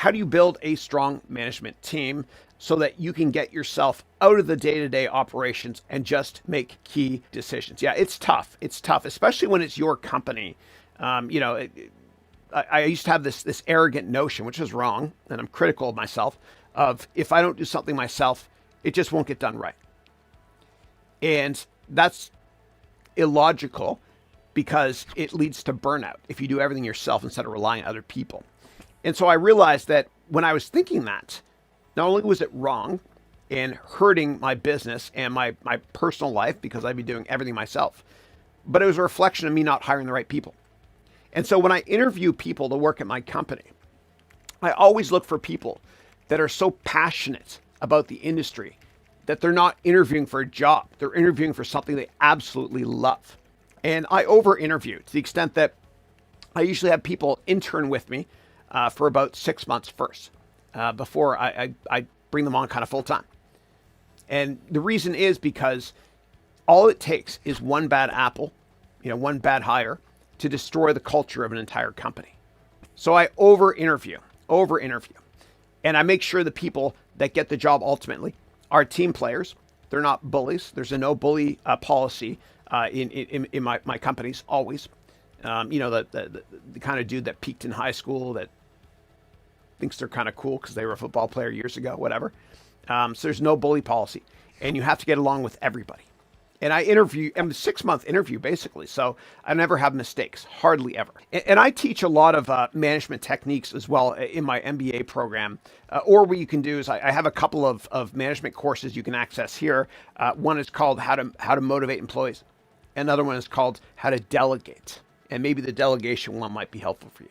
how do you build a strong management team so that you can get yourself out of the day-to-day operations and just make key decisions? Yeah, it's tough. It's tough, especially when it's your company. I used to have this arrogant notion, which is wrong, and I'm critical of myself, of if I don't do something myself, it just won't get done right. And that's illogical because it leads to burnout if you do everything yourself instead of relying on other people. And so I realized that when I was thinking that, not only was it wrong and hurting my business and my personal life because I'd be doing everything myself, but it was a reflection of me not hiring the right people. And so when I interview people to work at my company, I always look for people that are so passionate about the industry that they're not interviewing for a job. They're interviewing for something they absolutely love. And I over-interview to the extent that I usually have people intern with me for about 6 months first before I bring them on kind of full time. And the reason is because all it takes is one bad apple, one bad hire to destroy the culture of an entire company. So I over-interview. And I make sure the people that get the job ultimately are team players. They're not bullies. There's a no bully policy in my companies always. The kind of dude that peaked in high school that thinks they're kind of cool because they were a football player years ago, whatever. So there's no bully policy. And you have to get along with everybody. And I'm a 6-month interview, basically. So I never have mistakes, hardly ever. And I teach a lot of management techniques as well in my MBA program. Or what you can do is I have a couple of management courses you can access here. One is called How to Motivate Employees. Another one is called How to Delegate. And maybe the delegation one might be helpful for you.